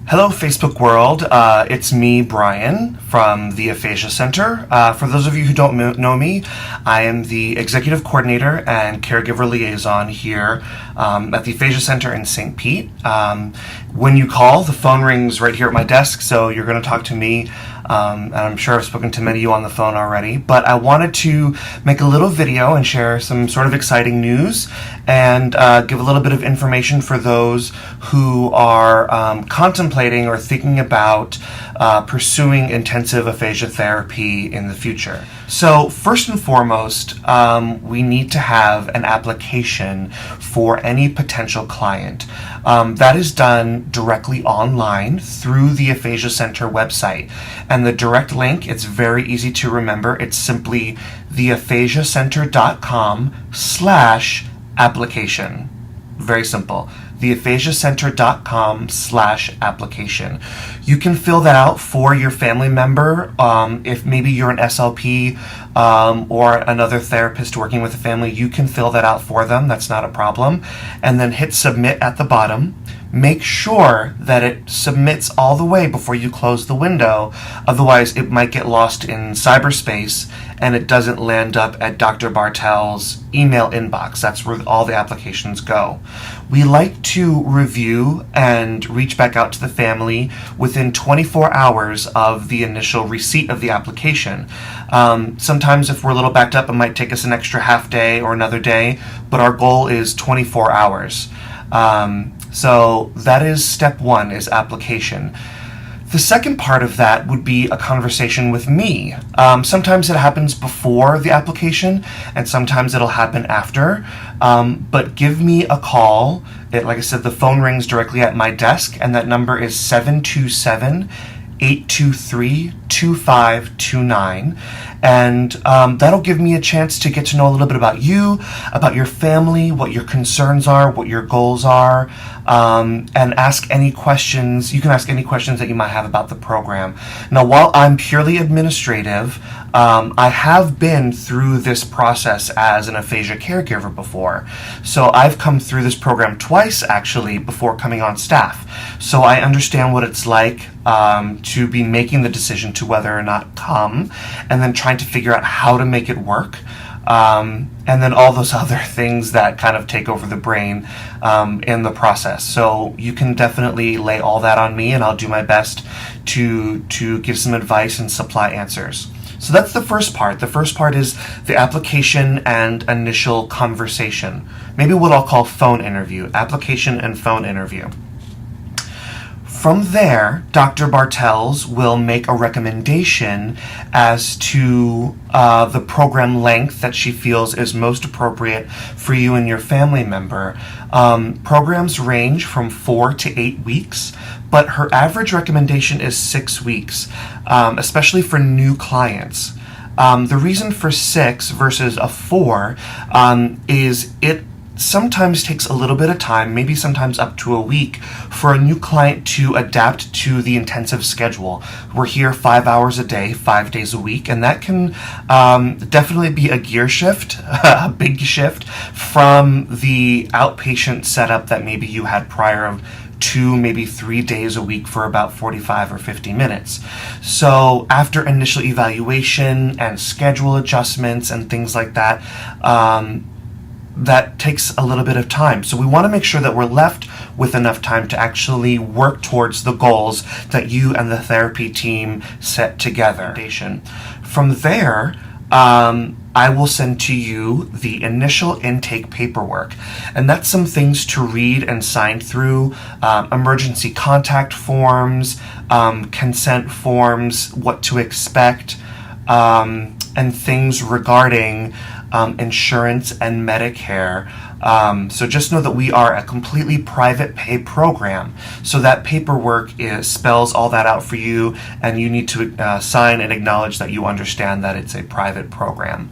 Hello, Facebook world. It's me, Brian, from the Aphasia Center. For those of you who don't know me, I am the Executive Coordinator and Caregiver Liaison here at the Aphasia Center in St. Pete. When you call, the phone rings right here at my desk, so you're going to talk to me. And I'm sure I've spoken to many of you on the phone already, but I wanted to make a little video and share some sort of exciting news and give a little bit of information for those who are contemplating or thinking about pursuing intensive aphasia therapy in the future. So first and foremost, we need to have an application for any potential client. That is done directly online through the Aphasia Center website. And the direct link, it's very easy to remember. It's simply theaphasiacenter.com/application. Very simple. theaphasiacenter.com/application. You can fill that out for your family member. If maybe you're an SLP or another therapist working with a family, you can fill that out for them. That's not a problem. And then hit submit at the bottom. Make sure that it submits all the way before you close the window. Otherwise, it might get lost in cyberspace and it doesn't land up at Dr. Bartel's email inbox. That's where all the applications go. We like to review and reach back out to the family within 24 hours of the initial receipt of the application. Sometimes if we're a little backed up, it might take us an extra half day or another day, but our goal is 24 hours. So that is step one, is application. The second part of that would be a conversation with me. Sometimes it happens before the application and sometimes it'll happen after. But give me a call. Like I said, the phone rings directly at my desk and that number is 727-823-2529. And that'll give me a chance to get to know a little bit about you, about your family, what your concerns are, what your goals are, and ask any questions. You can ask any questions that you might have about the program. Now, while I'm purely administrative, I have been through this process as an aphasia caregiver before. So I've come through this program twice, actually, before coming on staff. So I understand what it's like to be making the decision to whether or not come, and then trying to figure out how to make it work. And then all those other things that kind of take over the brain in the process. So you can definitely lay all that on me and I'll do my best to give some advice and supply answers. So that's the first part. The first part is the application and initial conversation. Maybe what I'll call phone interview, application and phone interview. From there, Dr. Bartels will make a recommendation as to the program length that she feels is most appropriate for you and your family member. Programs range from 4 to 8 weeks, but her average recommendation is 6 weeks, especially for new clients. The reason for 6 versus a 4 is it sometimes takes a little bit of time, maybe sometimes up to a week, for a new client to adapt to the intensive schedule. We're here 5 hours a day, 5 days a week, and that can definitely be a gear shift, a big shift from the outpatient setup that maybe you had prior of 2, maybe 3 days a week for about 45 or 50 minutes. So after initial evaluation and schedule adjustments and things like that, that takes a little bit of time. So we want to make sure that we're left with enough time to actually work towards the goals that you and the therapy team set together. From there, I will send to you the initial intake paperwork. And that's some things to read and sign through, emergency contact forms, consent forms, what to expect, and things regarding insurance and Medicare. So just know that we are a completely private pay program. So that paperwork spells all that out for you, and you need to sign and acknowledge that you understand that it's a private program.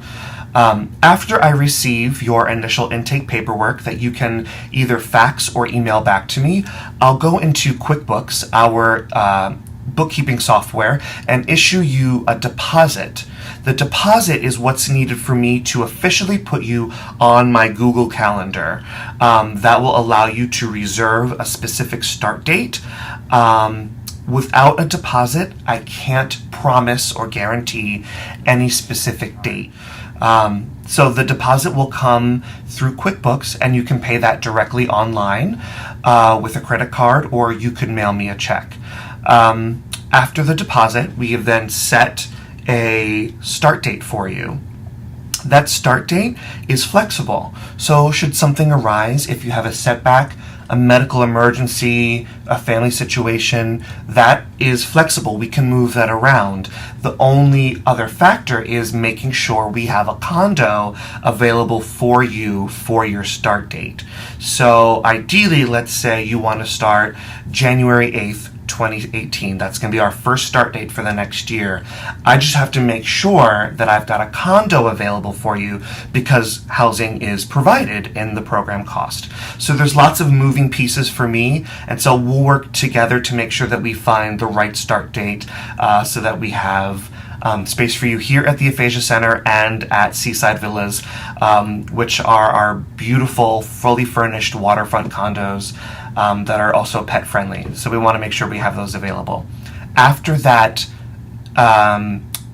After I receive your initial intake paperwork that you can either fax or email back to me, I'll go into QuickBooks, our bookkeeping software and issue you a deposit. The deposit is what's needed for me to officially put you on my Google Calendar. That will allow you to reserve a specific start date. Without a deposit, I can't promise or guarantee any specific date. So the deposit will come through QuickBooks, and you can pay that directly online with a credit card, or you could mail me a check. After the deposit, we have then set a start date for you. That start date is flexible. So should something arise, if you have a setback, a medical emergency, a family situation, that is flexible. We can move that around. The only other factor is making sure we have a condo available for you for your start date. So ideally, let's say you want to start January 8th, 2018. That's going to be our first start date for the next year. I just have to make sure that I've got a condo available for you because housing is provided in the program cost. So there's lots of moving pieces for me, and so we'll work together to make sure that we find the right start date so that we have space for you here at the Aphasia Center and at Seaside Villas, which are our beautiful, fully furnished waterfront condos that are also pet friendly. So we want to make sure we have those available. After that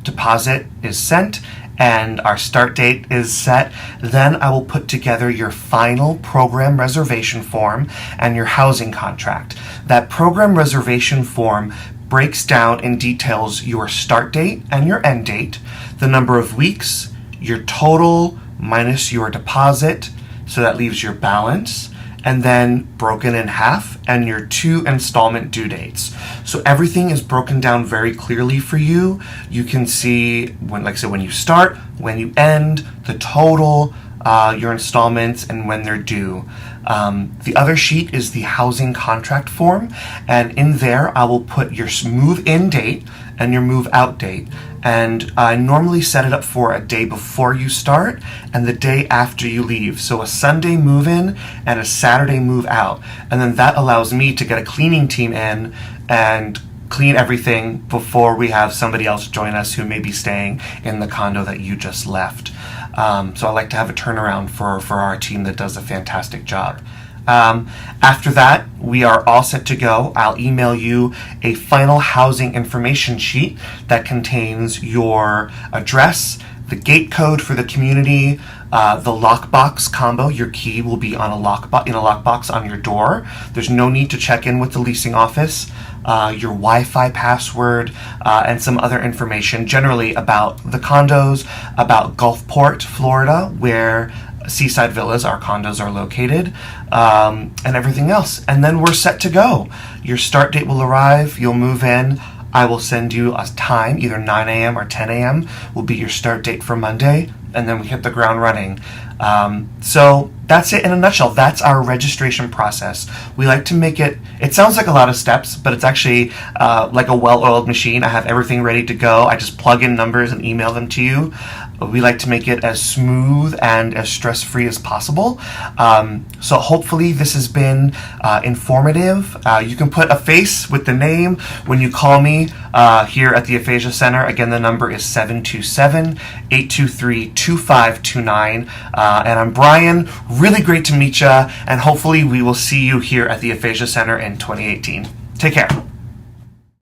deposit is sent and our start date is set, then I will put together your final program reservation form and your housing contract. That program reservation form breaks down and details your start date and your end date, the number of weeks, your total minus your deposit, so that leaves your balance, and then broken in half, and your 2 installment due dates. So everything is broken down very clearly for you. You can see when, like I said, when you start, when you end, the total, your installments, and when they're due. The other sheet is the housing contract form, and in there I will put your move-in date and your move-out date. And I normally set it up for a day before you start and the day after you leave. So a Sunday move-in and a Saturday move-out. And then that allows me to get a cleaning team in and clean everything before we have somebody else join us who may be staying in the condo that you just left. So I like to have a turnaround for our team that does a fantastic job. After that, we are all set to go. I'll email you a final housing information sheet that contains your address, the gate code for the community, the lockbox combo. Your key will be on in a lockbox on your door. There's no need to check in with the leasing office. Your Wi-Fi password, and some other information generally about the condos, about Gulfport, Florida, where Seaside Villas, our condos, are located, and everything else. And then we're set to go. Your start date will arrive. You'll move in. I will send you a time, either 9 a.m. or 10 a.m. will be your start date for Monday, and then we hit the ground running. So that's it in a nutshell. That's our registration process. We like to make it sounds like a lot of steps, but it's actually like a well-oiled machine. I have everything ready to go. I just plug in numbers and email them to you. We like to make it as smooth and as stress-free as possible. So hopefully this has been informative. You can put a face with the name when you call me here at the Aphasia Center. Again, the number is 727-823-2529. And I'm Brian. Really great to meet you, and hopefully we will see you here at the Aphasia Center in 2018. Take care.